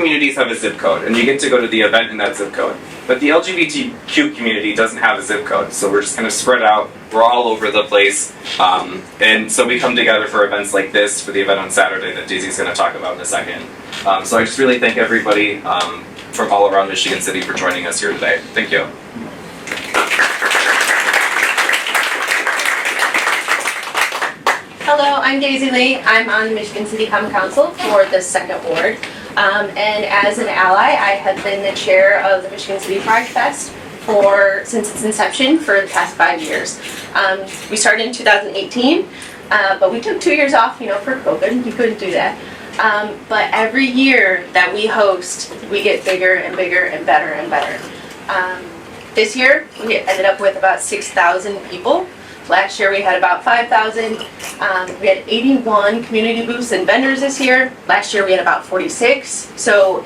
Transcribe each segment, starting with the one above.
communities have a zip code, and you get to go to the event in that zip code. But the LGBTQ community doesn't have a zip code, so we're just kind of spread out. We're all over the place, and so we come together for events like this, for the event on Saturday that Daisy's going to talk about in a second. So I just really thank everybody from all around Michigan City for joining us here today. Thank you. Hello, I'm Daisy Lee. I'm on the Michigan City Common Council for the second ward. And as an ally, I have been the chair of the Michigan City Pride Fest since its inception for the past 5 years. We started in 2018, but we took 2 years off, for COVID. You couldn't do that. But every year that we host, we get bigger and bigger and better and better. This year, we ended up with about 6,000 people. Last year we had about 5,000. We had 81 community booths and vendors this year. Last year we had about 46. So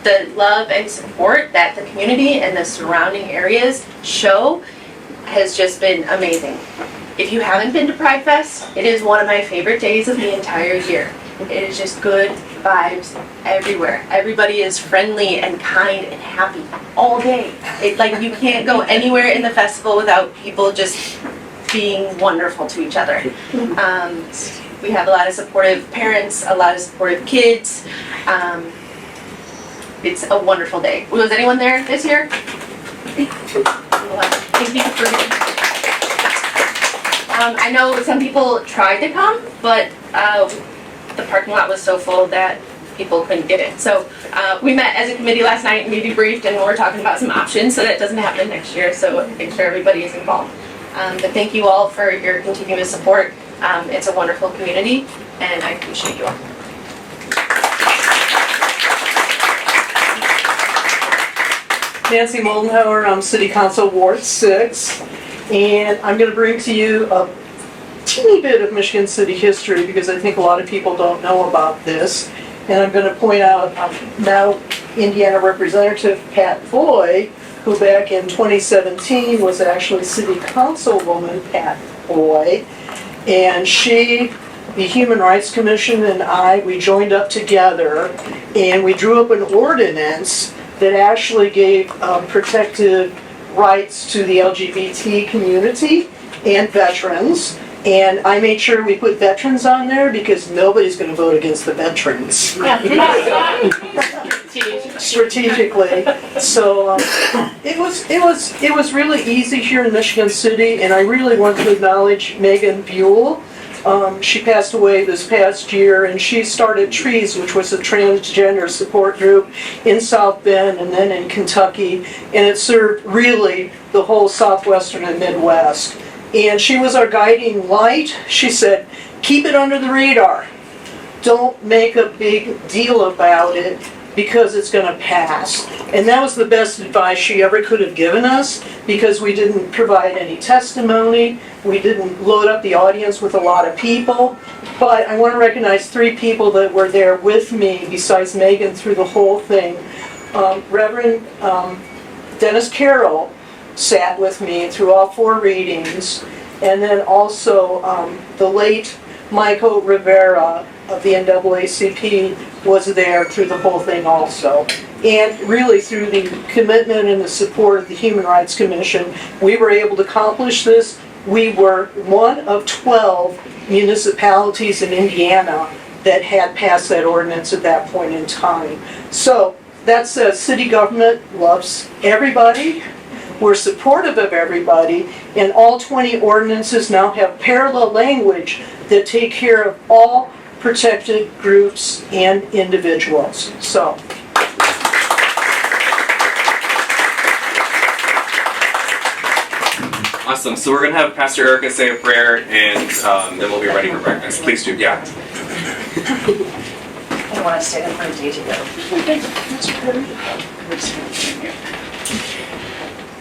the love and support that the community and the surrounding areas show has just been amazing. If you haven't been to Pride Fest, it is one of my favorite days of the entire year. It is just good vibes everywhere. Everybody is friendly and kind and happy all day. You can't go anywhere in the festival without people just being wonderful to each other. We have a lot of supportive parents, a lot of supportive kids. It's a wonderful day. Was anyone there this year? Thank you for I know some people tried to come, but the parking lot was so full that people couldn't get in. So we met as a committee last night and we debriefed, and we're talking about some options so that doesn't happen next year, so make sure everybody is involved. But thank you all for your continuous support. It's a wonderful community, and I appreciate you all. Nancy Moldenhauer, I'm City Council Ward 6, and I'm going to bring to you a teeny bit of Michigan City history because I think a lot of people don't know about this. And I'm going to point out now Indiana Representative Pat Foy, who back in 2017 was actually City Councilwoman Pat Foy, and she, the Human Rights Commission, and we joined up together and we drew up an ordinance that actually gave protective rights to the LGBT community and veterans. And I made sure we put veterans on there because nobody's going to vote against the veterans. Strategically. So it was really easy here in Michigan City, and I really want to acknowledge Megan Buell. She passed away this past year, and she started Trees, which was a transgender support group in South Bend and then in Kentucky, and it served really the whole Southwestern and Midwest. And she was our guiding light. She said, keep it under the radar. Don't make a big deal about it because it's going to pass. And that was the best advice she ever could have given us because we didn't provide any testimony. We didn't load up the audience with a lot of people. But I want to recognize 3 people that were there with me besides Megan through the whole thing. Reverend Dennis Carroll sat with me through all 4 readings, and then also the late Michael Rivera of the NAACP was there through the whole thing also. And really through the commitment and the support of the Human Rights Commission, we were able to accomplish this. We were one of 12 municipalities in Indiana that had passed that ordinance at that point in time. So that says city government loves everybody. We're supportive of everybody, and all 20 ordinances now have parallel language that take care of all protected groups and individuals. So. Awesome. So we're going to have Pastor Erica say a prayer, and then we'll be ready for breakfast. Please do. Yeah. I want to stand in front of Daisy though.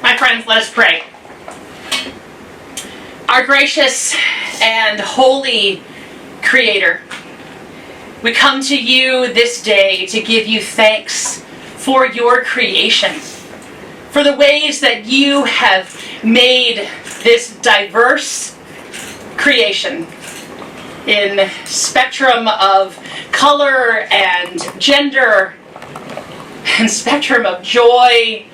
My friends, let us pray. Our gracious and holy Creator, we come to you this day to give you thanks for your creation, for the ways that you have made this diverse creation in spectrum of color and gender and spectrum of joy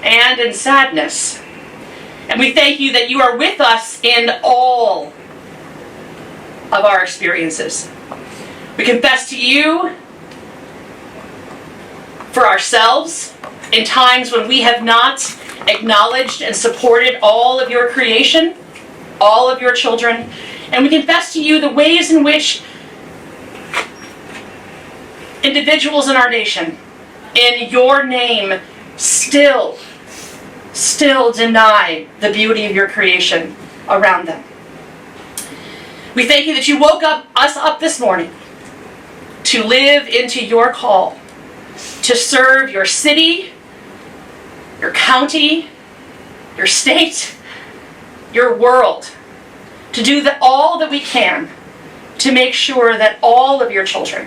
and in sadness. And we thank you that you are with us in all of our experiences. We confess to you for ourselves in times when we have not acknowledged and supported all of your creation, all of your children. And we confess to you the ways in which individuals in our nation, in your name, still deny the beauty of your creation around them. We thank you that you woke us up this morning to live into your call, to serve your city, your county, your state, your world, to do all that we can to make sure that all of your children,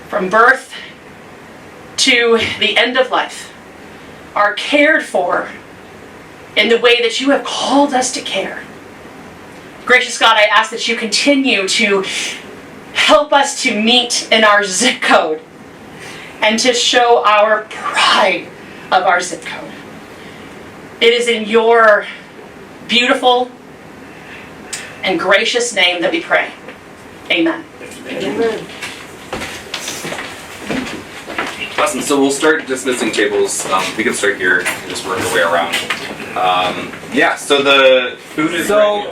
from birth to the end of life, are cared for in the way that you have called us to care. Gracious God, I ask that you continue to help us to meet in our zip code and to show our pride of our zip code. It is in your beautiful and gracious name that we pray. Amen. Amen. Awesome. So we'll start dismissing tables. We can start here and just work our way around. Yeah. So the food is ready.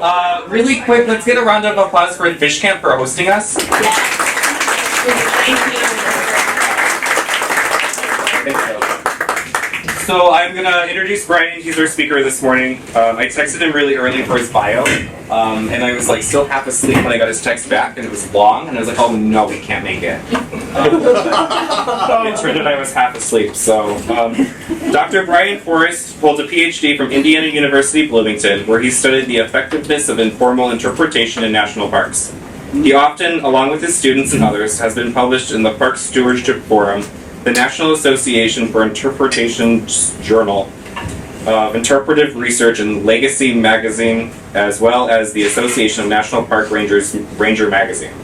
Really quick, let's get a round of applause for Fish Camp for hosting us. Thank you. So I'm gonna introduce Brian. He's our speaker this morning. I texted him really early for his bio, and I was like still half asleep when I got his text back, and it was long, and I was like, oh no, we can't make it. It turned out I was half asleep. So Dr. Brian Forrest holds a PhD from Indiana University Bloomington, where he studied the effectiveness of informal interpretation in national parks. He often, along with his students and others, has been published in the Park Stewardship Forum, the National Association for Interpretation's Journal of Interpretive Research, and Legacy Magazine, as well as the Association of National Park Rangers Ranger Magazine.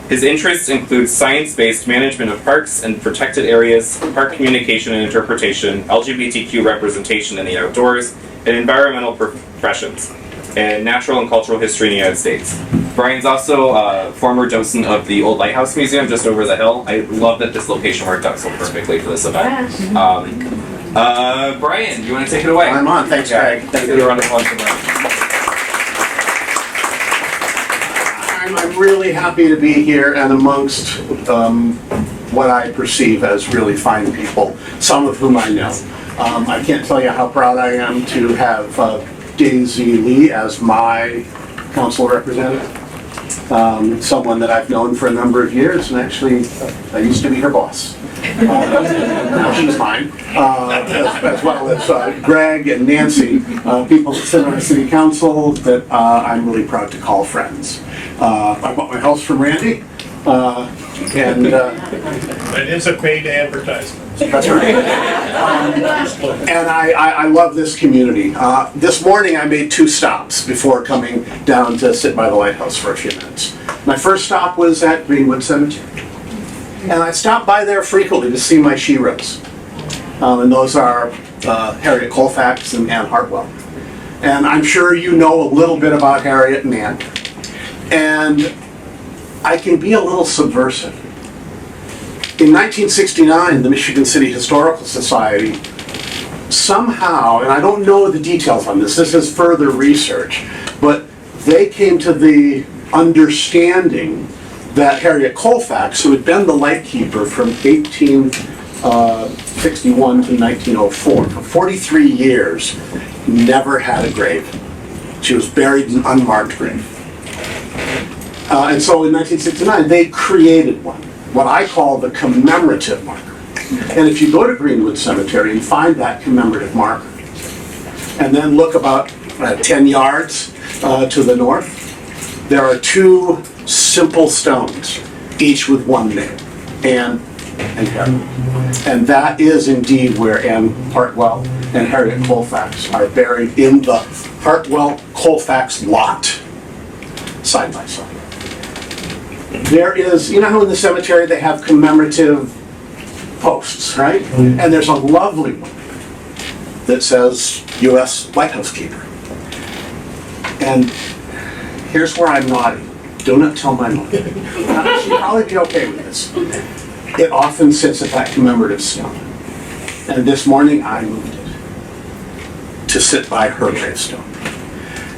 His interests include science-based management of parks and protected areas, park communication and interpretation, LGBTQ representation in the outdoors, and environmental professions, and natural and cultural history in the United States. Brian's also a former docent of the Old Lighthouse Museum just over the hill. I love that this location worked out so perfectly for this event. Brian, you want to take it away? I'm on. Thanks, Greg. Thanks for the round of applause for Brian. I'm really happy to be here and amongst what I perceive as really fine people, some of whom I know. I can't tell you how proud I am to have Daisy Lee as my council representative. Someone that I've known for a number of years, and actually I used to be her boss. Now she's mine, as well as Greg and Nancy, people that sit on the city council that I'm really proud to call friends. I bought my house from Randy, and It is a paid advertisement. that's right. And I love this community. This morning I made 2 stops before coming down to sit by the lighthouse for a few minutes. My first stop was at Greenwood Cemetery. And I stop by there frequently to see my sheroes. And those are Harriet Colfax and Anne Hartwell. And I'm sure you know a little bit about Harriet and Anne. And I can be a little subversive. In 1969, the Michigan City Historical Society somehow, and I don't know the details on this is further research, but they came to the understanding that Harriet Colfax, who had been the lightkeeper from 1861 to 1904, for 43 years, never had a grave. She was buried in an unmarked grave. And so in 1969, they created one, what I call the commemorative marker. And if you go to Greenwood Cemetery and find that commemorative marker, and then look about 10 yards to the north, there are 2 simple stones, each with one name, Anne and Harriet. And that is indeed where Anne Hartwell and Harriet Colfax are buried, in the Hartwell-Colfax lot, side by side. There is, you know how in the cemetery they have commemorative posts, right? And there's a lovely one that says U.S. Lighthouse Keeper. And here's where I'm nodding. Do not tell my mother. She'd probably be okay with this. It often sits at that commemorative stone. And this morning I moved it to sit by her gravestone.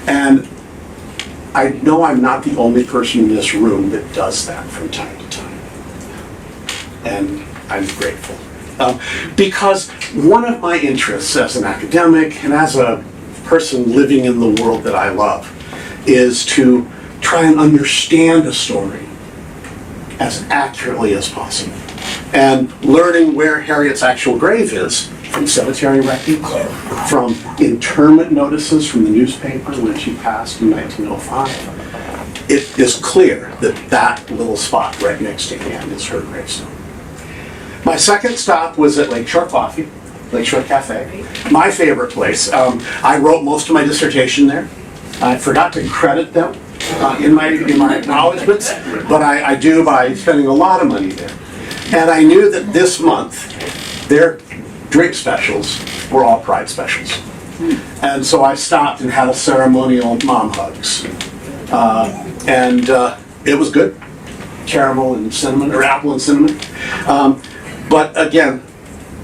And I know I'm not the only person in this room that does that from time to time. And I'm grateful. Because one of my interests as an academic and as a person living in the world that I love is to try and understand a story as accurately as possible. And learning where Harriet's actual grave is from cemetery records, from interment notices from the newspaper when she passed in 1905, it is clear that that little spot right next to Anne is her gravestone. My second stop was at Lakeshore Cafe, my favorite place. I wrote most of my dissertation there. I forgot to credit them in my acknowledgments, but I do by spending a lot of money there. And I knew that this month, their drink specials were all Pride specials. And so I stopped and had a ceremonial mom hugs. And it was good. Caramel and cinnamon, or apple and cinnamon. But again,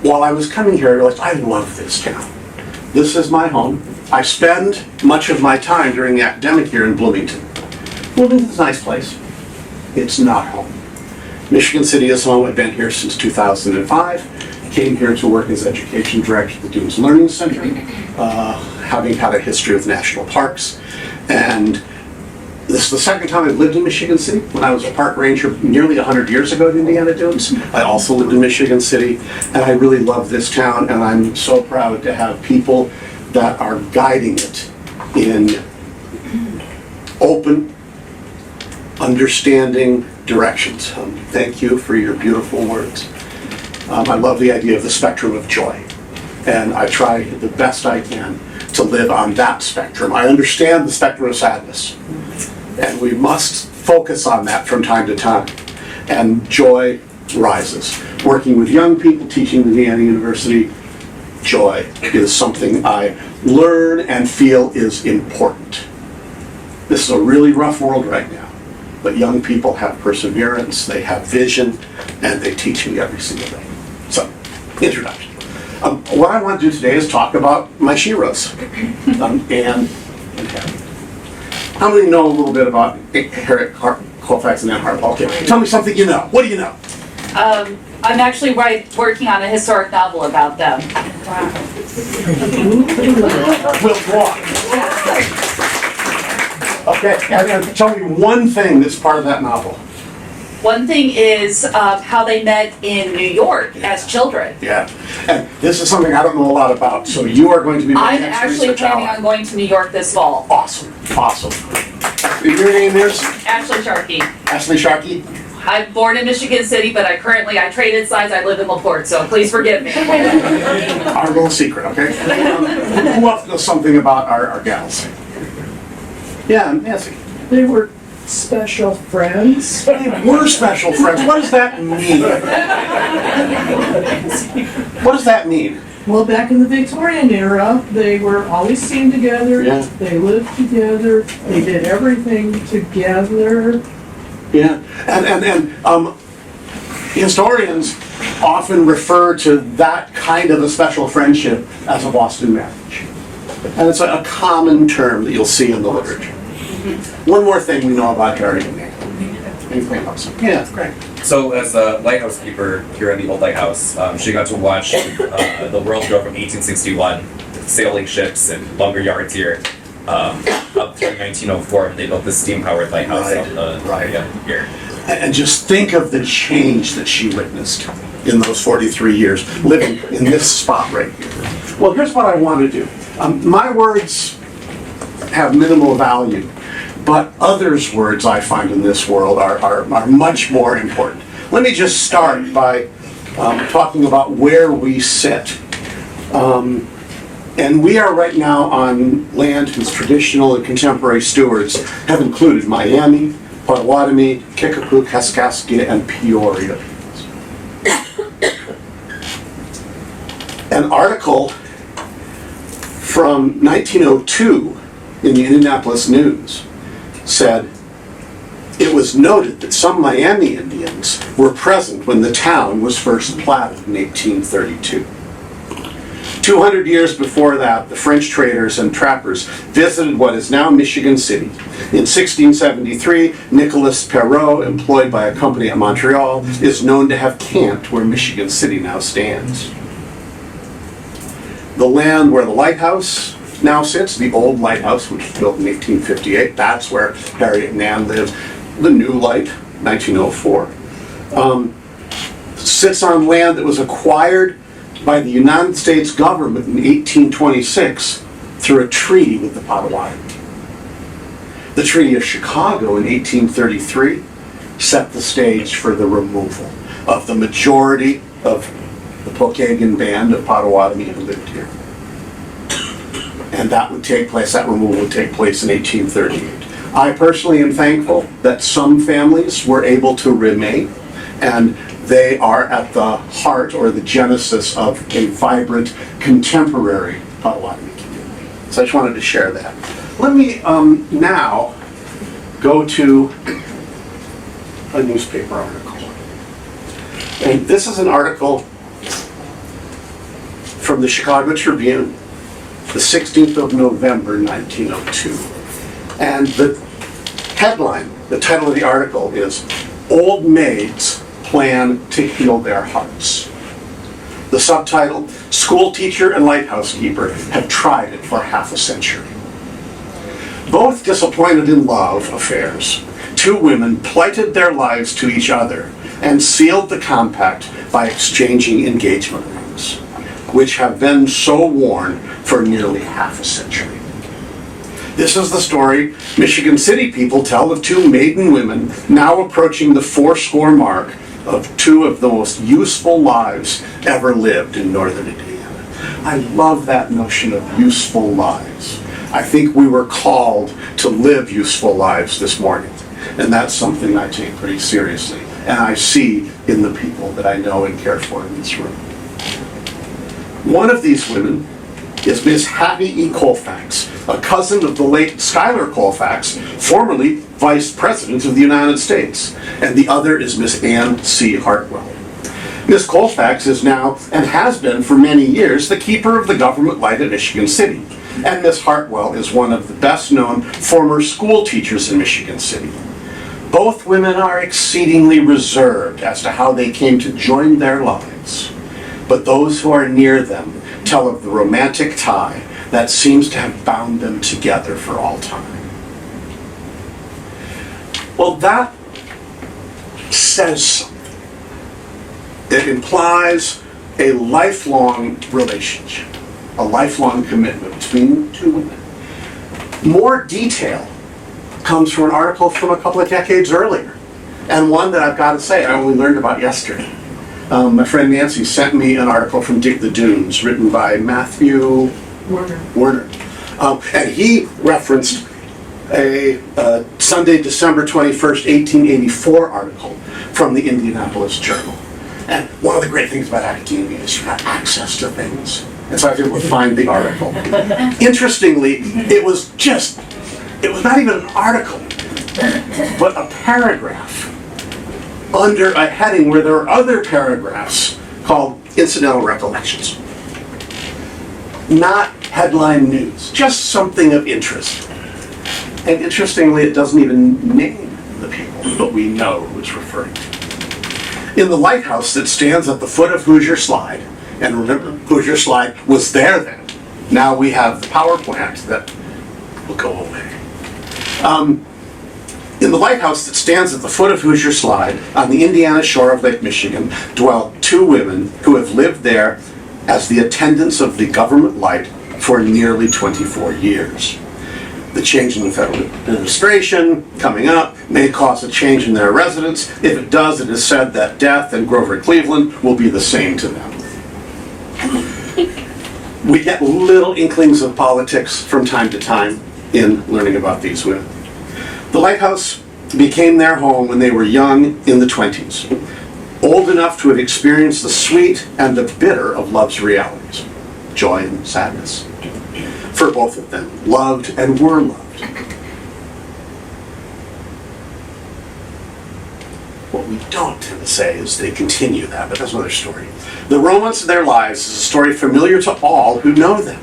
while I was coming here, I realized I love this town. This is my home. I spend much of my time during the academic year in Bloomington. Bloomington's a nice place. It's not home. Michigan City is home. I've been here since 2005. Came here to work as education director at the Dunes Learning Center, having had a history with national parks. And this is the second time I've lived in Michigan City. When I was a park ranger nearly 100 years ago at Indiana Dunes, I also lived in Michigan City, and I really love this town, and I'm so proud to have people that are guiding it in open, understanding directions. Thank you for your beautiful words. I love the idea of the spectrum of joy, and I try the best I can to live on that spectrum. I understand the spectrum of sadness, and we must focus on that from time to time. And joy rises. Working with young people, teaching at Indiana University, joy is something I learn and feel is important. This is a really rough world right now, but young people have perseverance, they have vision, and they teach me every single day. So, introduction. What I want to do today is talk about my sheroes, Anne and Harriet. How many know a little bit about Harriet Colfax and Anne Harpal? Okay, tell me something you know. What do you know? I'm actually working on a historic novel about them. We'll walk. Okay, and tell me one thing that's part of that novel. One thing is how they met in New York as children. Yeah, and this is something I don't know a lot about, so you are going to be my I'm next actually research planning ally. on going to New York this fall. Awesome, awesome. Your name is? Ashley Sharkey. Ashley Sharkey? I'm born in Michigan City, but I traded sides. I live in LaPorte, so please forgive me. Our little secret, okay? Who else knows something about our gals? Yeah, Nancy. They were special friends. They were special friends. What does that mean? What does that mean? Well, back in the Victorian era, they were always seen together. Yeah. They lived together. They did everything together. Yeah, and historians often refer to that kind of a special friendship as a Boston marriage. And it's a common term that you'll see in the literature. One more thing we know about Harriet and Anne. Anything else? Yeah, great. So as a lighthouse keeper here in the old lighthouse, she got to watch the world go from 1861, sailing ships and lumber yards here, up through 1904 when they built the steam-powered lighthouse here. And just think of the change that she witnessed in those 43 years, living in this spot right here. Well, here's what I want to do. My words have minimal value, but others' words I find in this world are much more important. Let me just start by talking about where we sit. And we are right now on land whose traditional and contemporary stewards have included Miami, Potawatomi, Kickapoo, Kaskaskia, and Peoria. An article from 1902 in the Indianapolis News said, "It was noted that some Miami Indians were present when the town was first platted in 1832. 200 years before that, the French traders and trappers visited what is now Michigan City. In 1673, Nicolas Perrot, employed by a company at Montreal, is known to have camped where Michigan City now stands. The land where the lighthouse now sits, the old lighthouse, which was built in 1858, that's where Harriet and Ann lived. The new light, 1904, sits on land that was acquired by the United States government in 1826 through a treaty with the Potawatomi. The Treaty of Chicago in 1833 set the stage for the removal of the majority of the Pokagon band of Potawatomi who lived here. And that removal would take place in 1838. I personally am thankful that some families were able to remain, and they are at the heart or the genesis of a vibrant contemporary Potawatomi community. So I just wanted to share that. Let me now go to a newspaper article. And this is an article from the Chicago Tribune, the 16th of November, 1902. And the headline, the title of the article is, "Old Maids Plan to Heal Their Hearts." The subtitle, "School Teacher and Lighthouse Keeper Have Tried It for Half a Century." Both disappointed in love affairs, two women plighted their lives to each other and sealed the compact by exchanging engagement rings, which have been so worn for nearly half a century. This is the story Michigan City people tell of two maiden women now approaching the 40 mark of two of the most useful lives ever lived in northern Indiana. I love that notion of useful lives. I think we were called to live useful lives this morning, and that's something I take pretty seriously, and I see in the people that I know and care for in this room. One of these women is Miss Hattie E. Colfax, a cousin of the late Schuyler Colfax, formerly Vice President of the United States, and the other is Miss Ann C. Hartwell. Miss Colfax is now, and has been for many years, the keeper of the government light at Michigan City, and Miss Hartwell is one of the best-known former school teachers in Michigan City. Both women are exceedingly reserved as to how they came to join their lives, but those who are near them tell of the romantic tie that seems to have bound them together for all time. Well, that says something. It implies a lifelong relationship, a lifelong commitment between two women. More detail comes from an article from a couple of decades earlier, and one that I've got to say I only learned about yesterday. My friend Nancy sent me an article from Dig the Dunes written by Matthew Werner. And he referenced a Sunday, December 21st, 1884 article from the Indianapolis Journal. And one of the great things about academia is you have access to things. And so I was able to find the article. Interestingly, it was not even an article, but a paragraph under a heading where there were other paragraphs called Incidental Recollections. Not headline news, just something of interest. And interestingly, it doesn't even name the people, but we know who it's referring to. In the lighthouse that stands at the foot of Hoosier Slide, and remember, Hoosier Slide was there then. Now we have the power plant that will go away. In the lighthouse that stands at the foot of Hoosier Slide on the Indiana shore of Lake Michigan dwell two women who have lived there as the attendants of the government light for nearly 24 years. The change in the federal administration coming up may cause a change in their residence. If it does, it is said that death in Grover Cleveland will be the same to them. We get little inklings of politics from time to time in learning about these women. The lighthouse became their home when they were young in the 20s. old enough to have experienced the sweet and the bitter of love's realities, joy and sadness. For both of them, loved and were loved. What we don't tend to say is they continue that, but that's another story. The romance of their lives is a story familiar to all who know them.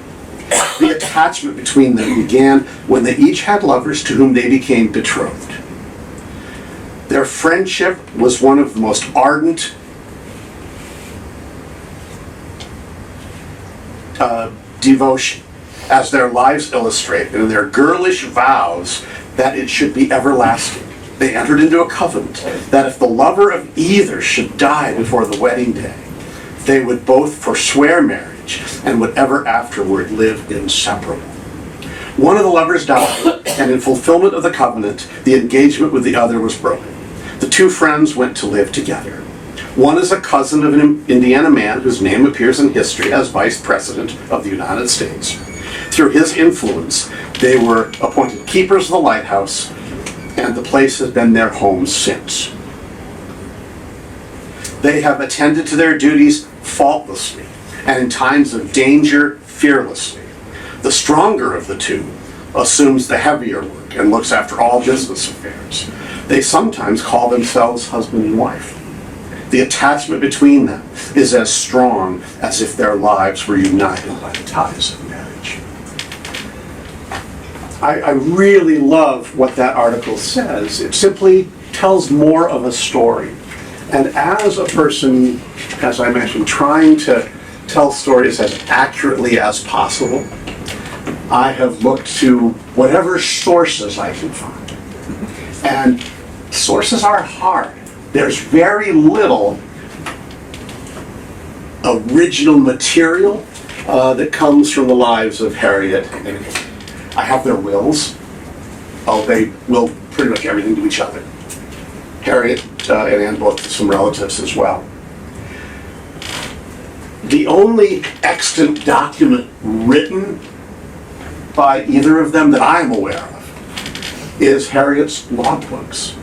The attachment between them began when they each had lovers to whom they became betrothed. Their friendship was one of the most ardent devotion, as their lives illustrate, and their girlish vows that it should be everlasting. They entered into a covenant that if the lover of either should die before the wedding day, they would both forswear marriage and would ever afterward live inseparable. One of the lovers died, and in fulfillment of the covenant, the engagement with the other was broken. The two friends went to live together. One is a cousin of an Indiana man whose name appears in history as Vice President of the United States. Through his influence, they were appointed keepers of the lighthouse, and the place has been their home since. They have attended to their duties faultlessly, and in times of danger, fearlessly. The stronger of the two assumes the heavier work and looks after all business affairs. They sometimes call themselves husband and wife. The attachment between them is as strong as if their lives were united by the ties of marriage. I really love what that article says. It simply tells more of a story. And as a person, as I mentioned, trying to tell stories as accurately as possible, I have looked to whatever sources I can find. And sources are hard. There's very little original material that comes from the lives of Harriet and Anne. I have their wills. Oh, they will pretty much everything to each other. Harriet and Anne both some relatives as well. The only extant document written by either of them that I'm aware of is Harriet's logbooks,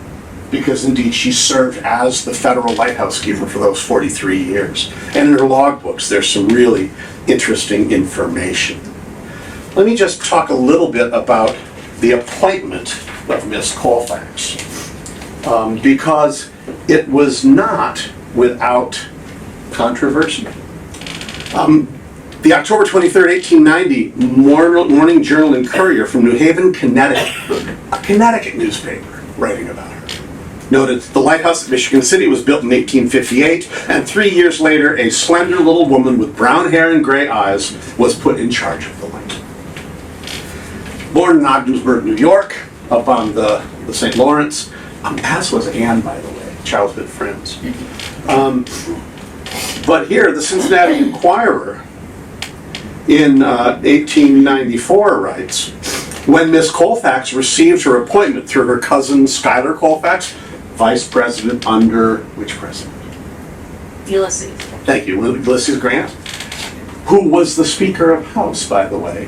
because indeed she served as the federal lighthouse keeper for those 43 years. And in her logbooks, there's some really interesting information. Let me just talk a little bit about the appointment of Miss Colfax, because it was not without controversy. The October 23rd, 1890 Morning Journal and Courier from New Haven, Connecticut, a Connecticut newspaper writing about her, noted the lighthouse at Michigan City was built in 1858, and 3 years later, a slender little woman with brown hair and gray eyes was put in charge of the light. Born in Ogdensburg, New York, up on the St. Lawrence, as was Anne, by the way, childhood friends. But here, the Cincinnati Enquirer in 1894 writes, when Miss Colfax received her appointment through her cousin Schuyler Colfax, vice president under which president? Ulysses. Thank you, Ulysses Grant, who was the Speaker of House, by the way.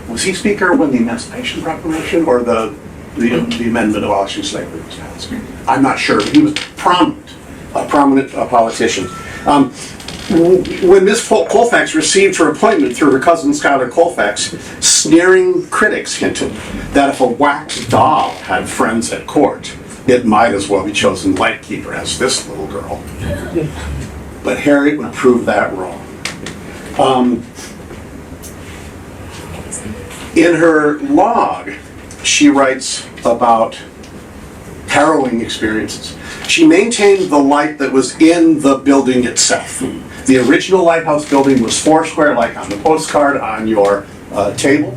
Was he Speaker when the Emancipation Proclamation or the amendment of abolishing slavery was passed? I'm not sure, but he was a prominent politician. When Miss Colfax received her appointment through her cousin Schuyler Colfax, sneering critics hinted that if a wax doll had friends at court, it might as well be chosen lightkeeper as this little girl. But Harriet would prove that wrong. In her log, she writes about harrowing experiences. She maintained the light that was in the building itself. The original lighthouse building was foursquare, like on the postcard on your table.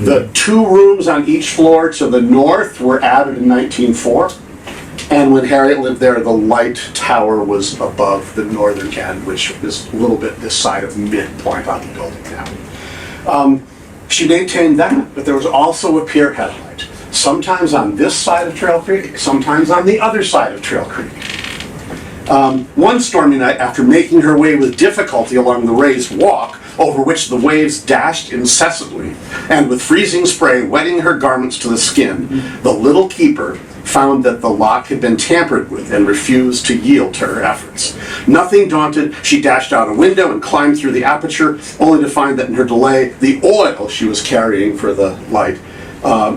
The two rooms on each floor to the north were added in 1904. And when Harriet lived there, the light tower was above the northern end, which is a little bit this side of midpoint on the building now. She maintained that, but there was also a pier headlight, sometimes on this side of Trail Creek, sometimes on the other side of Trail Creek. One stormy night, after making her way with difficulty along the raised walk, over which the waves dashed incessantly, and with freezing spray wetting her garments to the skin, the little keeper found that the lock had been tampered with and refused to yield to her efforts. Nothing daunted, she dashed out a window and climbed through the aperture, only to find that in her delay, the oil she was carrying for the light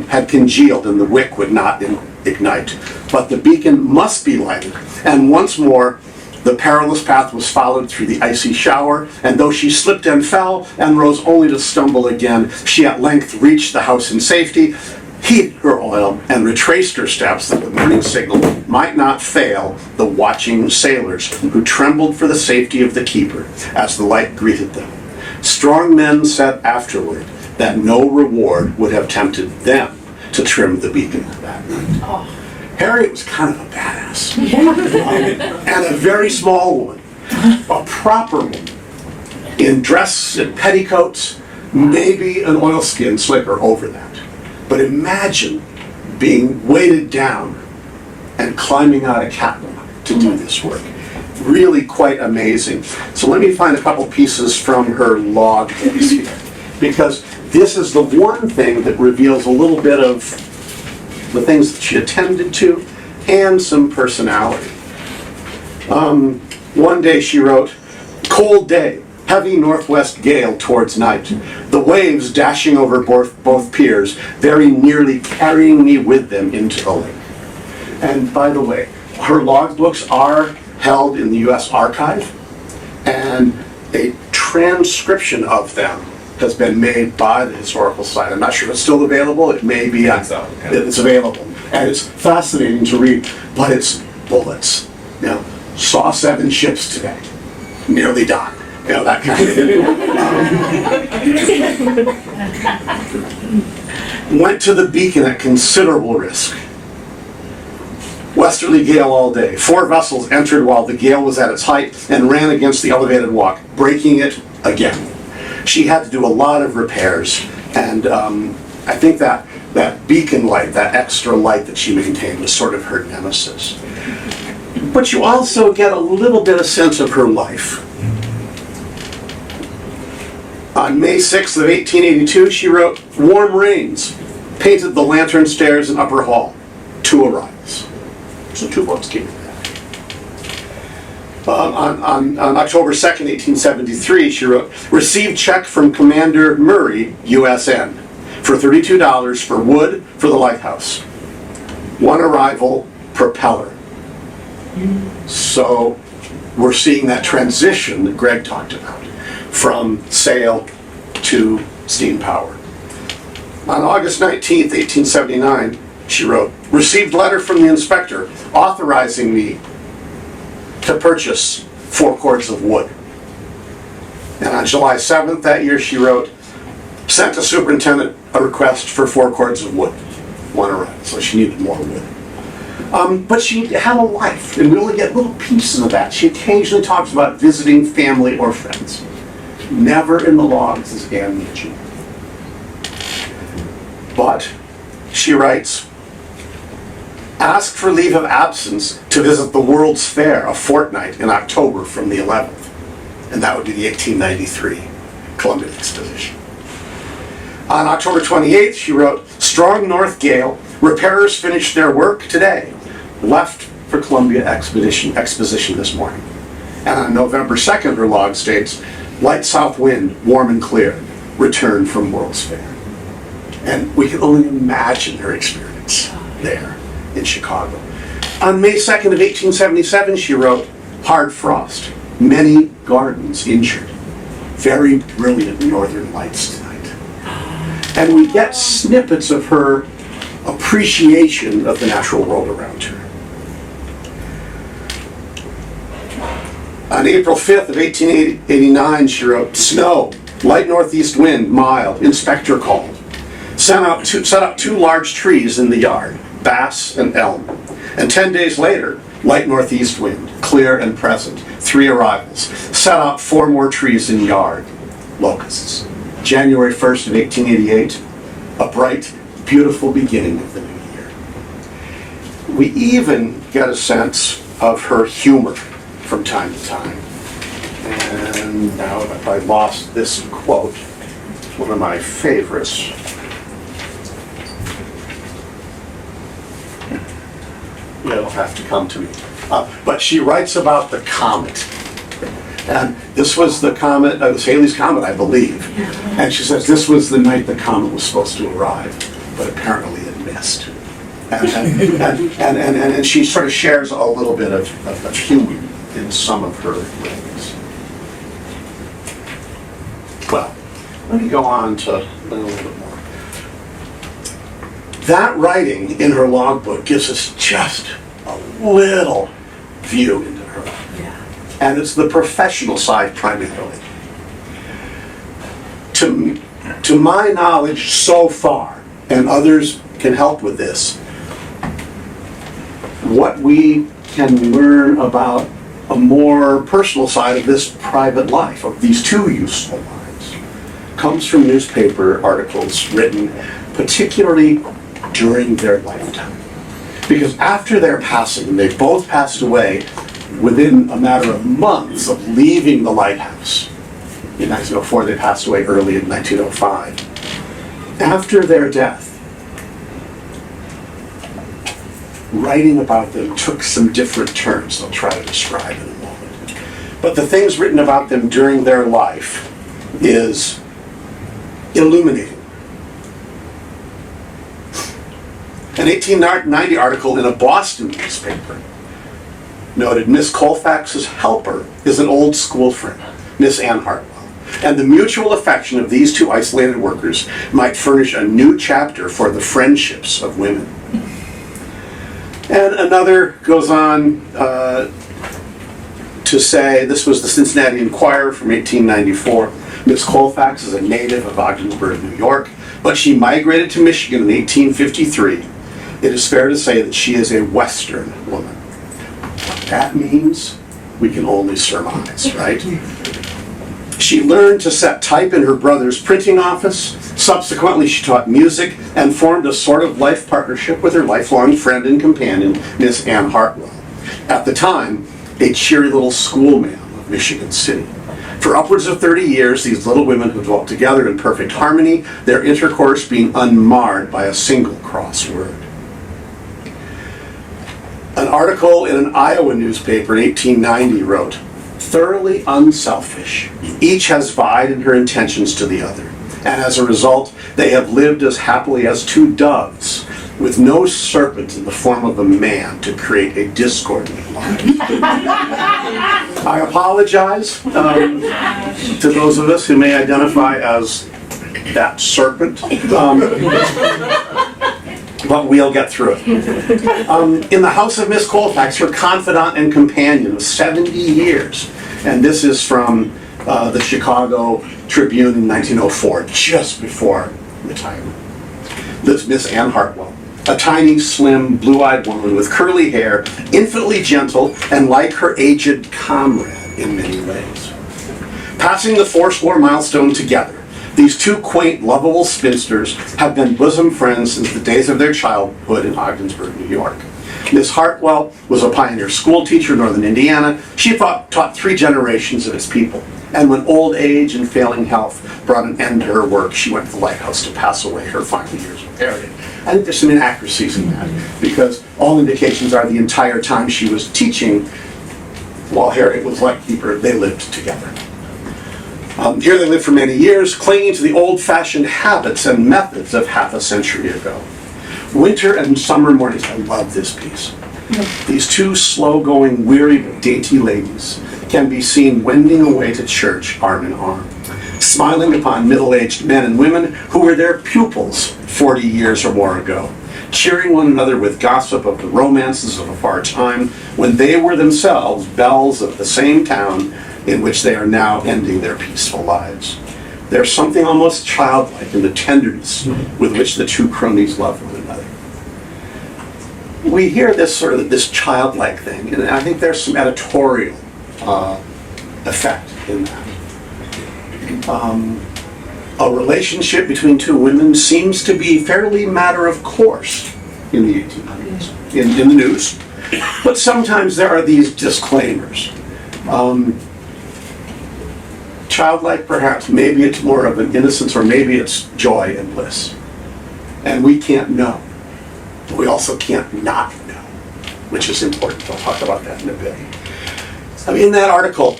had congealed and the wick would not ignite. But the beacon must be lighted, and once more, the perilous path was followed through the icy shower, and though she slipped and fell and rose only to stumble again, she at length reached the house in safety, heated her oil, and retraced her steps that the morning signal might not fail the watching sailors who trembled for the safety of the keeper as the light greeted them. Strong men said afterward that no reward would have tempted them to trim the beacon that night. Harriet was kind of a badass. And a very small woman, a proper woman, in dress and petticoats, maybe an oilskin slicker over that. But imagine being weighted down and climbing out a catwalk to do this work. Really quite amazing. So let me find a couple pieces from her log books here, because this is the one thing that reveals a little bit of the things that she attended to and some personality. One day she wrote, "Cold day, heavy northwest gale towards night, the waves dashing over both piers, very nearly carrying me with them into the lake." And by the way, her log books are held in the U.S. Archive, and a transcription of them has been made by the Historical Society. I'm not sure if it's still available. It may be. It's available. And it's fascinating to read, but it's bullets. You know, saw 7 ships today. Nearly done. You know, that kind of thing. Went to the beacon at considerable risk. Westerly gale all day. 4 vessels entered while the gale was at its height and ran against the elevated walk, breaking it again. She had to do a lot of repairs, and I think that beacon light, that extra light that she maintained, was sort of her nemesis. But you also get a little bit of sense of her life. On May 6th of 1882, she wrote, "Warm rains painted the lantern stairs and upper hall. 2 arrivals." So 2 books came from that. On October 2nd, 1873, she wrote, "Received check from Commander Murray, USN, for $32 for wood for the lighthouse. 1 arrival, propeller." So we're seeing that transition that Greg talked about, from sail to steam power. On August 19th, 1879, she wrote, "Received letter from the inspector authorizing me to purchase 4 cords of wood." And on July 7th that year, she wrote, "Sent the superintendent a request for 4 cords of wood." 1 arrived, so she needed more wood. But she had a life, and we only get little pieces of that. She occasionally talks about visiting family or friends. Never in the logs is Anne mentioned. But she writes, "Asked for leave of absence to visit the World's Fair a fortnight in October from the 11th. And that would be the 1893 Columbia Exposition. On October 28th, she wrote, "Strong north gale, repairers finished their work today. Left for Columbia Exposition this morning." And on November 2nd, her log states, "Light south wind, warm and clear, return from World's Fair." And we can only imagine her experience there in Chicago. On May 2nd of 1877, she wrote, "Hard frost, many gardens injured. Very brilliant northern lights tonight." And we get snippets of her appreciation of the natural world around her. On April 5th of 1889, she wrote, "Snow, light northeast wind, mild, inspector called. Set up 2 large trees in the yard, bass and elm. And 10 days later, light northeast wind, clear and present, 3 arrivals. Set out 4 more trees in yard, locusts." January 1st of 1888, a bright, beautiful beginning of the new year. We even get a sense of her humor from time to time. And now I lost this quote, one of my favorites. It'll have to come to me. But she writes about the comet. And this was the comet, it was Halley's Comet, I believe. And she says this was the night the comet was supposed to arrive, but apparently it missed. And she sort of shares a little bit of humor in some of her writings. Well, let me go on to a little bit more. That writing in her logbook gives us just a little view into her life. And it's the professional side primarily. To my knowledge so far, and others can help with this, what we can learn about a more personal side of this private life, of these two useful lives, comes from newspaper articles written particularly during their lifetime. Because after their passing, they both passed away within a matter of months of leaving the lighthouse. In 1904, they passed away early in 1905. After their death, writing about them took some different turns I'll try to describe in a moment. But the things written about them during their life is illuminating. An 1890 article in a Boston newspaper noted Miss Colfax's helper is an old school friend, Miss Ann Hartwell, and the mutual affection of these two isolated workers might furnish a new chapter for the friendships of women. And another goes on to say, this was the Cincinnati Enquirer from 1894, Miss Colfax is a native of Ogdensburg, New York, but she migrated to Michigan in 1853. It is fair to say that she is a Western woman. What that means, we can only surmise, right? She learned to set type in her brother's printing office. Subsequently, she taught music and formed a sort of life partnership with her lifelong friend and companion, Miss Ann Hartwell. At the time, a cheery little schoolma'am of Michigan City. For upwards of 30 years, these little women have dwelt together in perfect harmony, their intercourse being unmarred by a single cross word. An article in an Iowa newspaper in 1890 wrote, thoroughly unselfish, each has vied in her intentions to the other, and as a result, they have lived as happily as two doves, with no serpent in the form of a man to create a discord in their lives. I apologize to those of us who may identify as that serpent. But we'll get through it. In the house of Miss Colfax, her confidant and companion of 70 years, and this is from the Chicago Tribune in 1904, just before retirement, lives Miss Ann Hartwell, a tiny, slim, blue-eyed woman with curly hair, infinitely gentle, and like her aged comrade in many ways. Passing the fourscore milestone together, these two quaint, lovable spinsters have been bosom friends since the days of their childhood in Ogdensburg, New York. Miss Hartwell was a pioneer school teacher in northern Indiana. She taught 3 generations of its people. And when old age and failing health brought an end to her work, she went to the lighthouse to pass away her final years with Harriet. I think there's some inaccuracies in that, because all indications are the entire time she was teaching, while Harriet was lightkeeper, they lived together. Here they lived for many years, clinging to the old-fashioned habits and methods of half a century ago. Winter and summer mornings, I love this piece. These two slow-going, weary but dainty ladies can be seen wending away to church arm in arm, smiling upon middle-aged men and women who were their pupils 40 years or more ago, cheering one another with gossip of the romances of a far time when they were themselves belles of the same town in which they are now ending their peaceful lives. There's something almost childlike in the tenderness with which the two cronies love one another. We hear this sort of this childlike thing, and I think there's some editorial effect in that. A relationship between two women seems to be fairly matter of course in the 1800s, in the news. But sometimes there are these disclaimers. Childlike, perhaps, maybe it's more of an innocence, or maybe it's joy and bliss. And we can't know. But we also can't not know. which is important. I'll talk about that in a bit. In that article,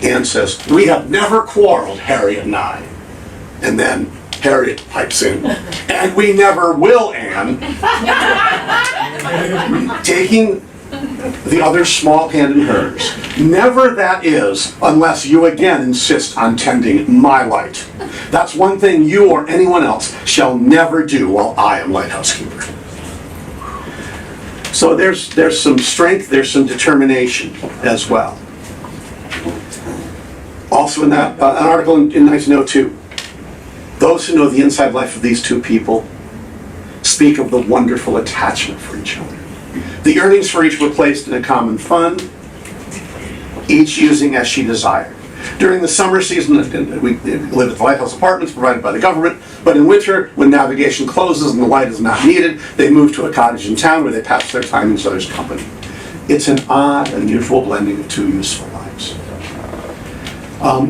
Anne says, "We have never quarreled, Harriet and I." And then Harriet pipes in, "And we never will, Anne." Taking the other small hand in hers. "Never, that is, unless you again insist on tending my light. That's one thing you or anyone else shall never do while I am lighthouse keeper." So there's some strength, there's some determination as well. Also in that an article in 1902, those who know the inside life of these two people speak of the wonderful attachment for each other. The earnings for each were placed in a common fund, each using as she desired. During the summer season, we lived at the lighthouse apartments provided by the government, but in winter, when navigation closes and the light is not needed, they move to a cottage in town where they pass their time in each other's company. It's an odd, unusual blending of two useful lives.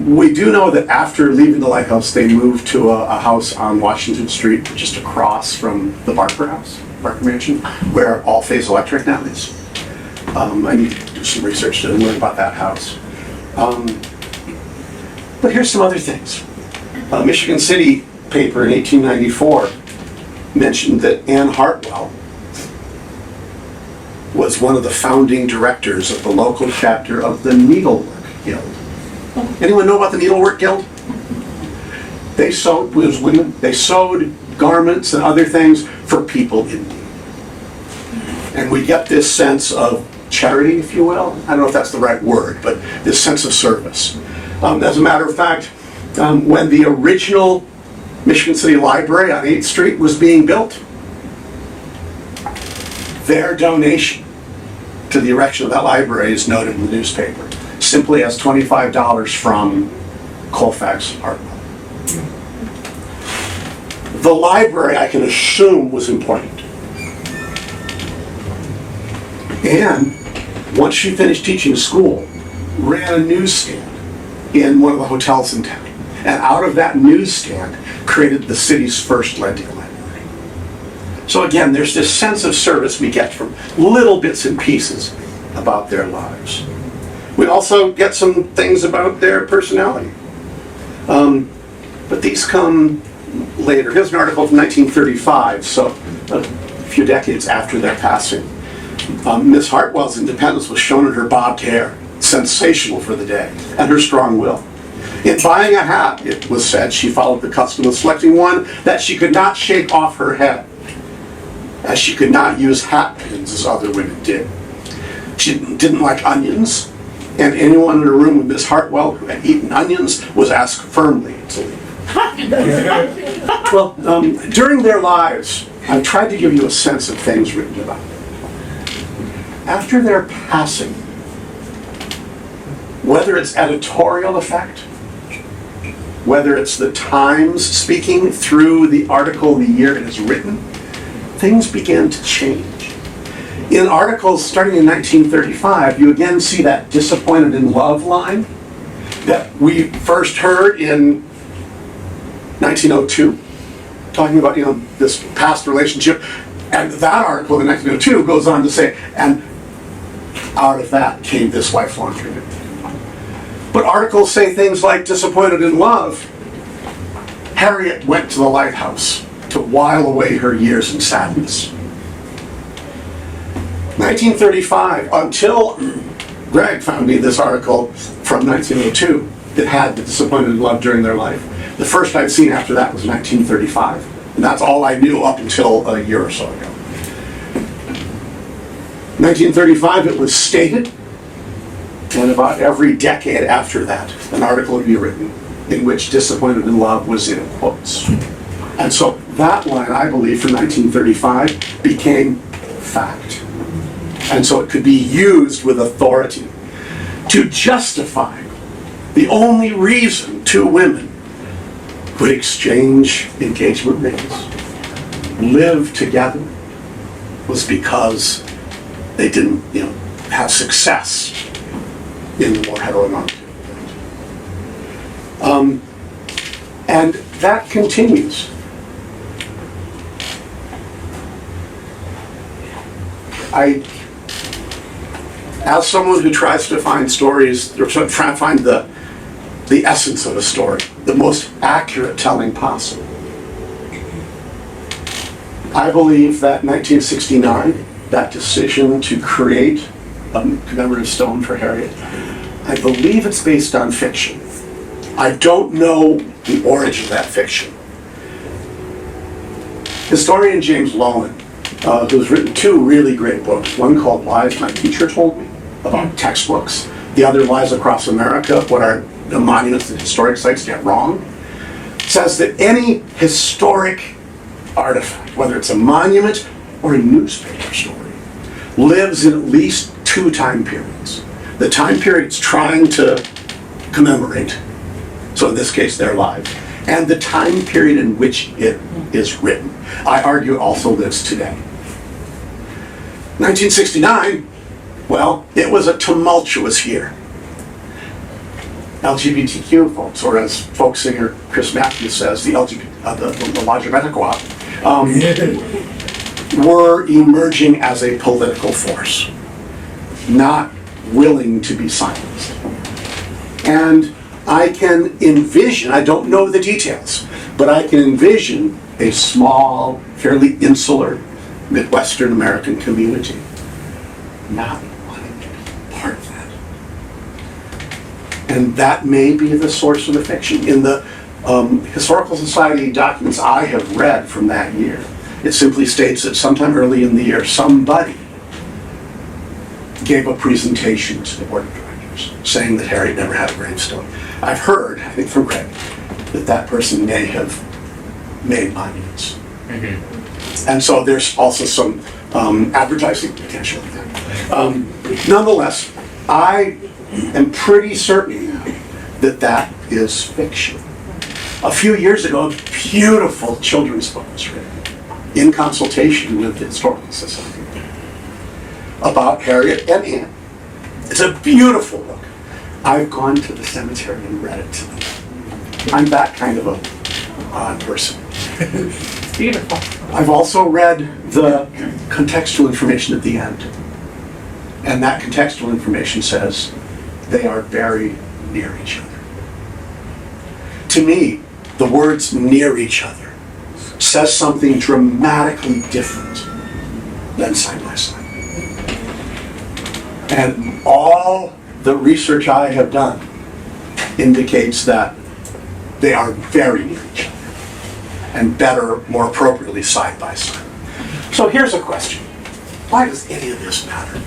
We do know that after leaving the lighthouse, they moved to a house on Washington Street, just across from the Barker House, Barker Mansion, where All Phase Electric now is. I need to do some research to learn about that house. But here's some other things. A Michigan City paper in 1894 mentioned that Anne Hartwell was one of the founding directors of the local chapter of the Needlework Guild. Anyone know about the Needlework Guild? They sewed, it was women, they sewed garments and other things for people in need. And we get this sense of charity, if you will. I don't know if that's the right word, but this sense of service. As a matter of fact, when the original Michigan City Library on 8th Street was being built, their donation to the erection of that library is noted in the newspaper, simply as $25 from Colfax Hartwell. The library, I can assume, was important. And once she finished teaching school, ran a newsstand in one of the hotels in town. And out of that newsstand, created the city's first lending library. So again, there's this sense of service we get from little bits and pieces about their lives. We also get some things about their personality. But these come later. Here's an article from 1935, so a few decades after their passing. Miss Hartwell's independence was shown in her bobbed hair, sensational for the day, and her strong will. In buying a hat, it was said, she followed the custom of selecting one that she could not shake off her head, as she could not use hat pins as other women did. She didn't like onions, and anyone in a room with Miss Hartwell who had eaten onions was asked firmly to leave. Well, during their lives, I tried to give you a sense of things written about them. After their passing, whether it's editorial effect, whether it's the Times speaking through the article the year it is written, things began to change. In articles starting in 1935, you again see that disappointed in love line that we first heard in 1902, talking about, this past relationship. And that article in 1902 goes on to say, and out of that came this lifelong commitment. But articles say things like disappointed in love. Harriet went to the lighthouse to while away her years in sadness. 1935, until Greg found me this article from 1902 that had the disappointed in love during their life. The first I'd seen after that was 1935. And that's all I knew up until a year or so ago. 1935, it was stated, and about every decade after that, an article would be written in which disappointed in love was in quotes. And so that line, I believe, from 1935 became fact. And so it could be used with authority to justify the only reason two women would exchange engagement rings, live together, was because they didn't, have success in the more heteronormative. And that continues. as someone who tries to find stories, or try to find the essence of a story, the most accurate telling possible, I believe that 1969, that decision to create a commemorative stone for Harriet, I believe it's based on fiction. I don't know the origin of that fiction. Historian James Lowen, who's written two really great books, one called Lies My Teacher Told Me, about textbooks. The other, Lies Across America, What Our the Monuments and Historic Sites Get Wrong, says that any historic artifact, whether it's a monument or a newspaper story, lives in at least two time periods. The time period it's trying to commemorate, so in this case their lives, and the time period in which it is written. I argue it also lives today. 1969, well, it was a tumultuous year. LGBTQ folks, or as folk singer Chris Matthews says, the LGBTQ, were emerging as a political force, not willing to be silenced. And I can envision, I don't know the details, but I can envision a small, fairly insular Midwestern American community not wanting to be part of that. And that may be the source of the fiction. In the Historical Society documents I have read from that year, it simply states that sometime early in the year, somebody gave a presentation to the board of directors saying that Harriet never had a gravestone. I've heard, I think from Greg, that that person may have made monuments. And so there's also some advertising potential there. Nonetheless, I am pretty certain now that that is fiction. A few years ago, a beautiful children's book was written in consultation with the Historical Society about Harriet and Anne. It's a beautiful book. I've gone to the cemetery and read it to them. I'm that kind of a odd person. Beautiful. I've also read the contextual information at the end. And that contextual information says they are very near each other. To me, the words near each other says something dramatically different than side by side. And all the research I have done indicates that they are very near each other, and better, more appropriately, side by side. So here's a question. Why does any of this matter?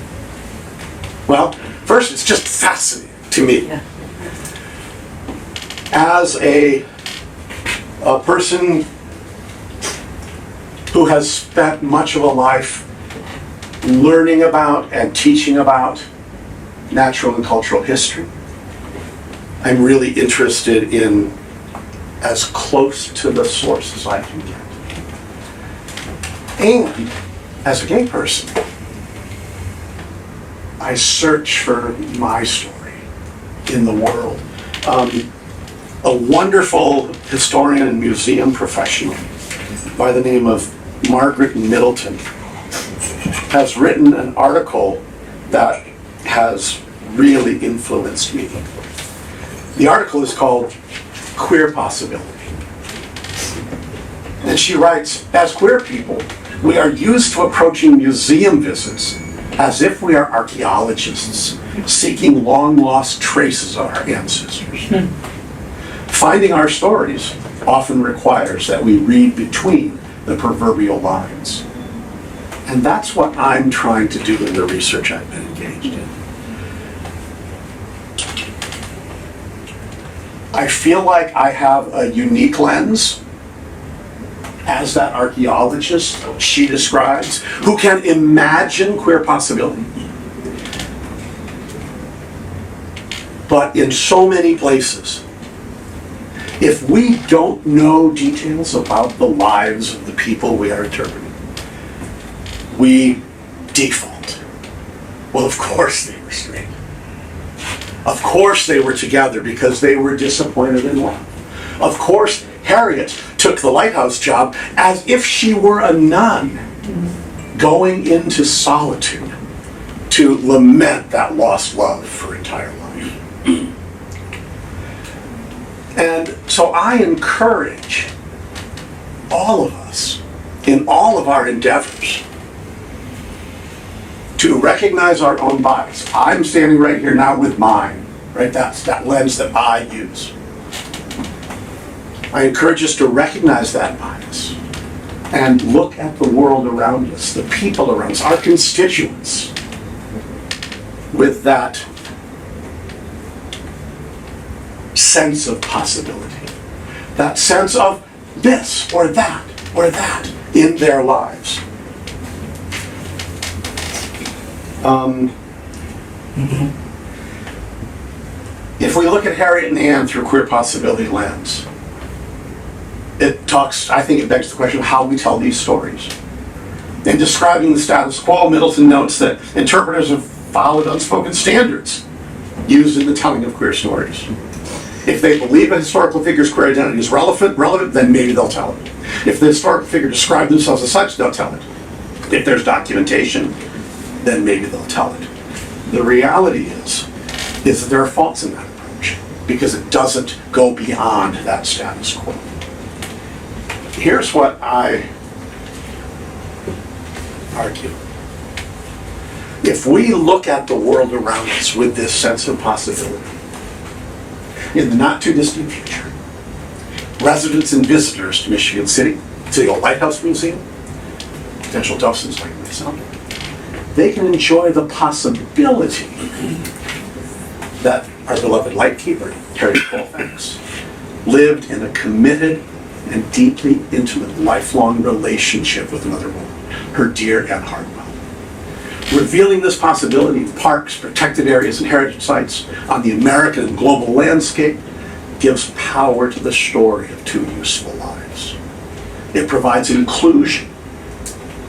Well, first, it's just fascinating to me. As a person who has spent much of a life learning about and teaching about natural and cultural history, I'm really interested in as close to the source as I can get. And as a gay person, I search for my story in the world. A wonderful historian and museum professional by the name of Margaret Middleton has written an article that has really influenced me. The article is called Queer Possibility. And she writes, as queer people, we are used to approaching museum visits as if we are archaeologists seeking long-lost traces of our ancestors. Finding our stories often requires that we read between the proverbial lines. And that's what I'm trying to do in the research I've been engaged in. I feel like I have a unique lens as that archaeologist she describes, who can imagine queer possibility. But in so many places, if we don't know details about the lives of the people we are interpreting, we default. Well, of course they were straight. Of course they were together because they were disappointed in love. Of course Harriet took the lighthouse job as if she were a nun. going into solitude to lament that lost love for entire life. And so I encourage all of us in all of our endeavors to recognize our own bias. I'm standing right here now with mine, right? That's that lens that I use. I encourage us to recognize that bias and look at the world around us, the people around us, our constituents, with that sense of possibility, that sense of this or that in their lives. If we look at Harriet and Anne through queer possibility lens, I think it begs the question of how we tell these stories. In describing the status quo, Middleton notes that interpreters have followed unspoken standards used in the telling of queer stories. If they believe a historical figure's queer identity is relevant, then maybe they'll tell it. If the historical figure described themselves as such, they'll tell it. If there's documentation, then maybe they'll tell it. The reality is that there are faults in that approach because it doesn't go beyond that status quo. Here's what I argue. If we look at the world around us with this sense of possibility, in the not too distant future, residents and visitors to Michigan City, to the old Lighthouse Museum, potential docents like myself, they can enjoy the possibility that our beloved lightkeeper, Harriet Colfax, lived in a committed and deeply intimate lifelong relationship with another woman, her dear Anne Hartwell. Revealing this possibility in parks, protected areas, and heritage sites on the American and global landscape gives power to the story of two useful lives. It provides inclusion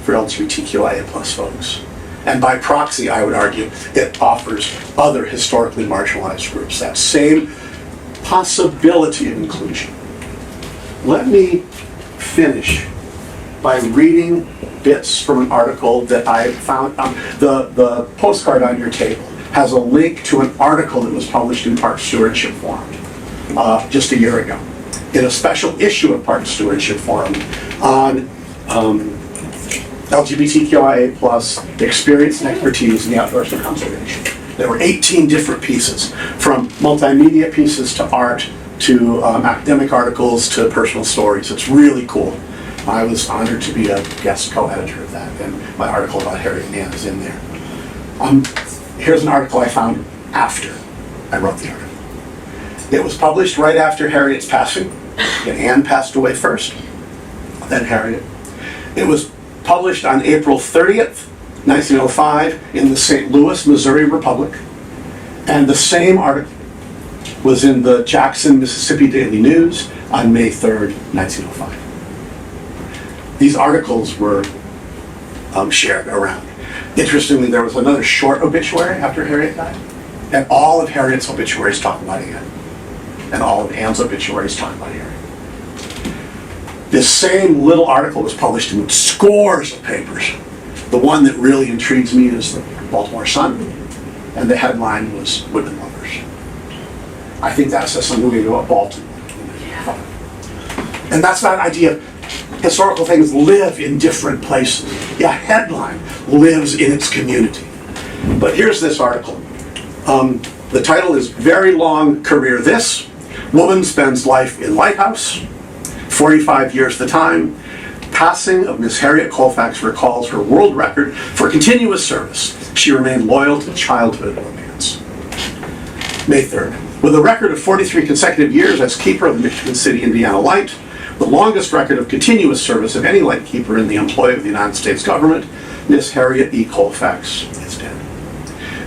for LGBTQIA+ folks. And by proxy, I would argue, it offers other historically marginalized groups that same possibility of inclusion. Let me finish by reading bits from an article that I found. The postcard on your table has a link to an article that was published in Park Stewardship Forum just a year ago, in a special issue of Park Stewardship Forum on LGBTQIA+ experience and expertise in the outdoors and conservation. There were 18 different pieces, from multimedia pieces to art to academic articles to personal stories. It's really cool. I was honored to be a guest co-editor of that, and my article about Harriet and Anne is in there. Here's an article I found after I wrote the article. It was published right after Harriet's passing. Anne passed away first, then Harriet. It was published on April 30th, 1905 in the St. Louis, Missouri Republic. And the same article was in the Jackson, Mississippi Daily News on May 3rd, 1905. These articles were shared around. Interestingly, there was another short obituary after Harriet died, and all of Harriet's obituaries talk about Anne, and all of Anne's obituaries talk about Harriet. This same little article was published in scores of papers. The one that really intrigues me is the Baltimore Sun, and the headline was "Women Lovers." I think that says something about Baltimore. And that's that idea. Historical things live in different places. A headline lives in its community. But here's this article. The title is "Very Long Career This. Woman Spends Life in Lighthouse. 45 years the time. Passing of Miss Harriet Colfax recalls her world record for continuous service. She remained loyal to childhood romance." May 3rd. With a record of 43 consecutive years as keeper of the Michigan City, Indiana Light, the longest record of continuous service of any lightkeeper in the employ of the United States government, Miss Harriet E. Colfax is dead.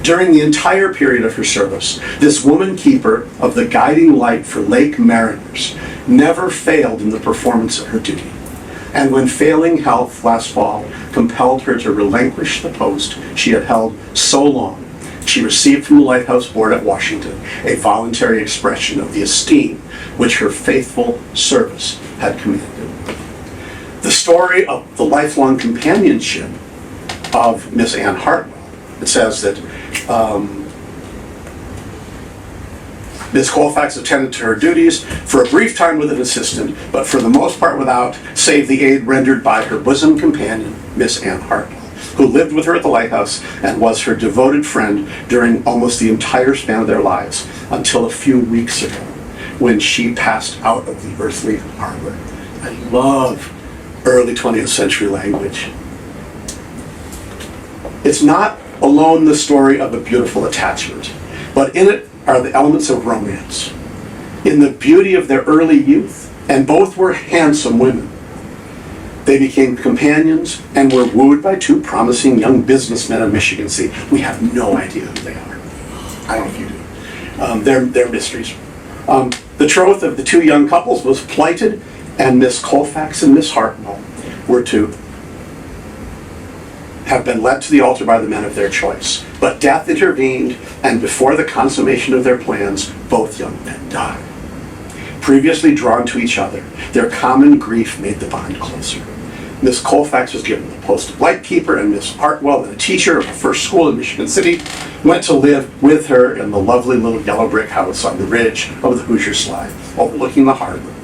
During the entire period of her service, this woman keeper of the guiding light for lake mariners never failed in the performance of her duty. And when failing health last fall compelled her to relinquish the post she had held so long, she received from the Lighthouse Board at Washington a voluntary expression of the esteem which her faithful service had commanded. The story of the lifelong companionship of Miss Ann Hartwell. It says that Ms. Colfax attended to her duties for a brief time with an assistant, but for the most part without, save the aid rendered by her bosom companion, Miss Ann Hartwell, who lived with her at the lighthouse and was her devoted friend during almost the entire span of their lives, until a few weeks ago, when she passed out of the earthly harbor. I love early 20th century language. It's not alone the story of a beautiful attachment, but in it are the elements of romance. In the beauty of their early youth, and both were handsome women, they became companions and were wooed by two promising young businessmen of Michigan City. We have no idea who they are. I don't know if you do. They're mysteries. The troth of the two young couples was plighted, and Miss Colfax and Miss Hartwell were to have been led to the altar by the men of their choice. But death intervened, and before the consummation of their plans, both young men died. Previously drawn to each other, their common grief made the bond closer. Miss Colfax was given the post of lightkeeper, and Miss Hartwell, a teacher of the first school in Michigan City, went to live with her in the lovely little yellow brick house on the ridge of the Hoosier Slide, overlooking the harbor.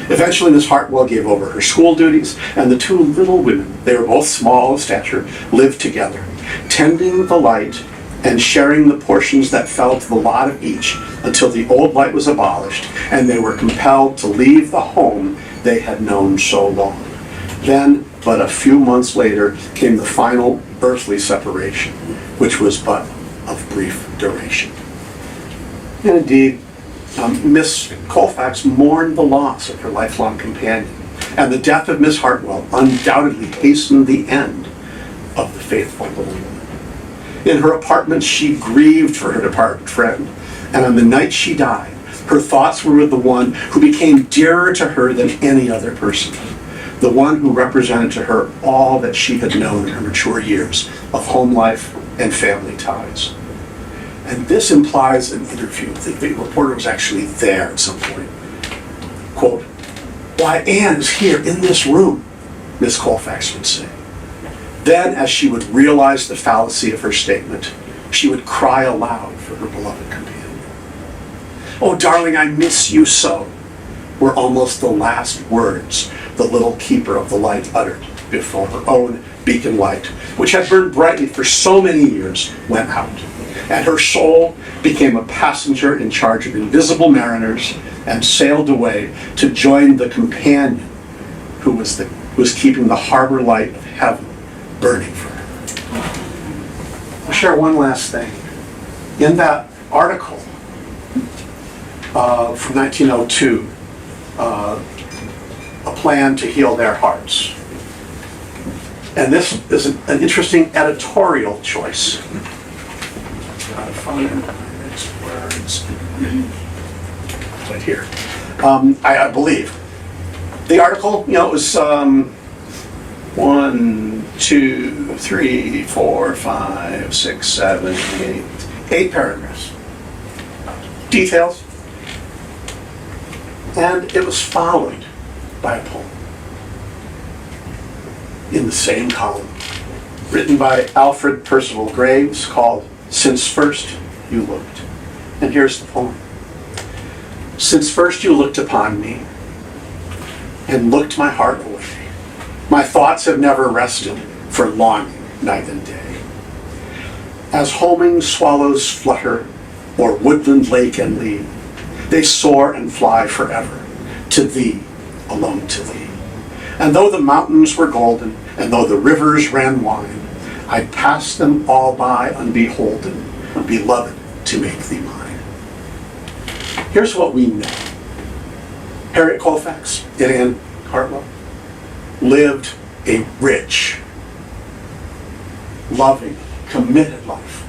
Eventually, Miss Hartwell gave over her school duties, and the two little women, they were both small of stature, lived together, tending the light and sharing the portions that fell to the lot of each until the old light was abolished and they were compelled to leave the home they had known so long. Then, but a few months later, came the final earthly separation, which was but of brief duration. And indeed, Miss Colfax mourned the loss of her lifelong companion, and the death of Miss Hartwell undoubtedly hastened the end of the faithful little woman. In her apartment, she grieved for her departed friend, and on the night she died, her thoughts were with the one who became dearer to her than any other person, the one who represented to her all that she had known in her mature years of home life and family ties. And this implies an interview. The reporter was actually there at some point. Quote, "Why, Anne is here in this room," Miss Colfax would say. Then, as she would realize the fallacy of her statement, she would cry aloud for her beloved companion. "Oh, darling, I miss you so," were almost the last words the little keeper of the light uttered before her own beacon light, which had burned brightly for so many years, went out. And her soul became a passenger in charge of invisible mariners and sailed away to join the companion who was keeping the harbor light of heaven burning for her. I'll share one last thing. In that article from 1902, A Plan to Heal Their Hearts. And this is an interesting editorial choice. Gotta find my next words. Right here. I believe. The article, it was 1, 2, 3, 4, 5, 6, 7, 8 paragraphs. Details. And it was followed by a poem in the same column, written by Alfred Percival Graves, called "Since First You Looked." And here's the poem. "Since first you looked upon me, and looked my heart away, my thoughts have never rested for longing night and day. As homing swallows flutter o'er woodland, lake, and lea, they soar and fly forever, to thee, alone to thee. And though the mountains were golden, and though the rivers ran wine, I'd pass them all by unbeholden, beloved, to make thee mine." Here's what we know. Harriet Colfax and Anne Hartwell lived a rich, loving, committed life.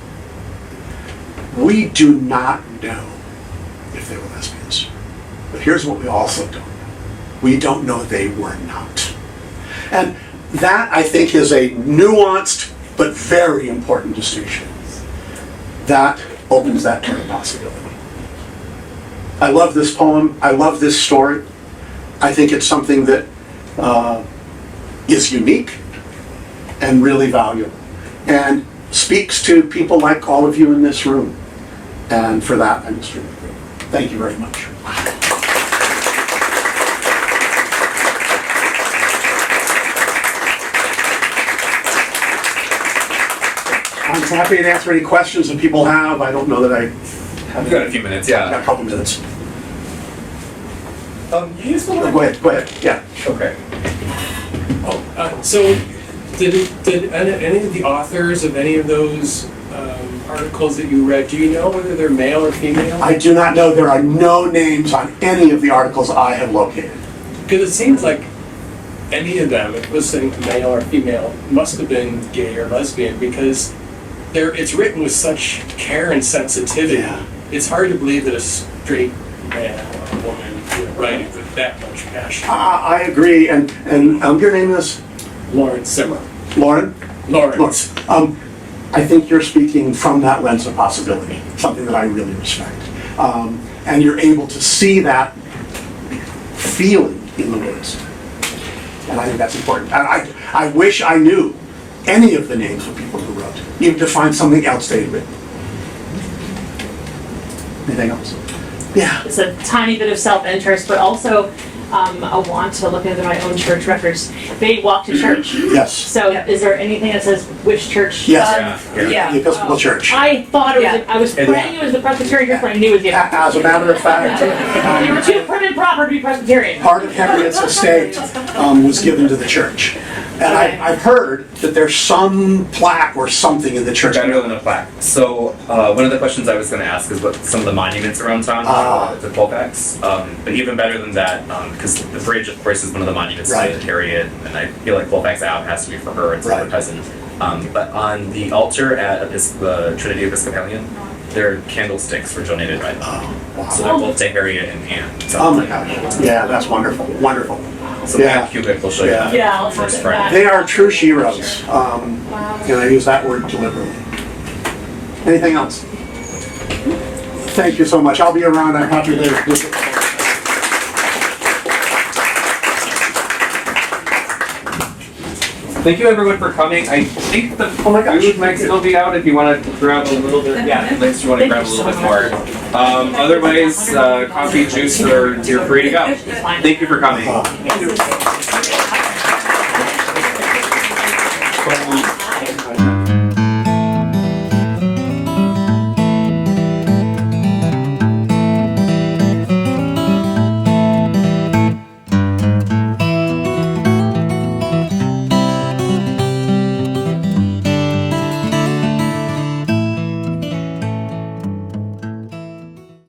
We do not know if they were lesbians. But here's what we also don't know. We don't know they were not. And that, I think, is a nuanced but very important distinction. That opens that door of possibility. I love this poem. I love this story. I think it's something that is unique and really valuable. and speaks to people like all of you in this room. And for that, I'm extremely grateful. Thank you very much. I'm happy to answer any questions that people have. I don't know that I have. We've got a few minutes, I've got yeah. a couple minutes. You used the word. Go ahead, yeah. Okay. So, did any of the authors of any of those articles that you read, do you know whether they're male or female? I do not know. There are no names on any of the articles I have located. Because it seems like any of them, if it was saying male or female, must have been gay or lesbian because it's written with such care and sensitivity. Yeah. It's hard to believe that a straight man or woman would write it with that much passion. I agree, and your name is Lawrence Zimmer. Lauren? Lawrence. I think you're speaking from that lens of possibility, something that I really respect. And you're able to see that feeling in the words. And I think that's important. And I wish I knew any of the names of people who wrote, even to find something else they had written. Anything else? Yeah. It's a tiny bit of self-interest, but also a want to look into my own church records. They walk to church. Yes. So is there anything that says which church? Yes. Yeah. The Episcopal Church. I thought it was, Yeah. I was praying it was the Presbyterian church, but I knew it was the As a matter of fact, They were too prim and proper to be Presbyterian. part of Henriette's estate was given to the church. And I've heard that there's some plaque or something in the church. Better than a plaque. So one of the questions I was going to ask is what some of the monuments around town, the Colfax. But even better than that, because the bridge, of course, is one of the monuments Right. to Harriet, and I feel like Colfax Ave has to be for her. It's Right. her cousin. But on the altar at the Trinity Episcopalian, their candlesticks were donated by them. Wow. So they're both to Harriet and Anne. So, Oh my God. Yeah, that's wonderful. Wonderful. So Yeah. Matt Kubik will show you Yeah. that Yeah, I'll first look at Friday. that. They are true sheroes. And I use that word deliberately. Anything else? Thank you so much. I'll be around. I'm happy to. Thank you everyone for coming. I think the Oh my gosh. food might still be out if you want to grab a little bit. Yeah, unless you want to grab a little bit more. Otherwise, coffee, juice, or you're free to go. Thank you for coming.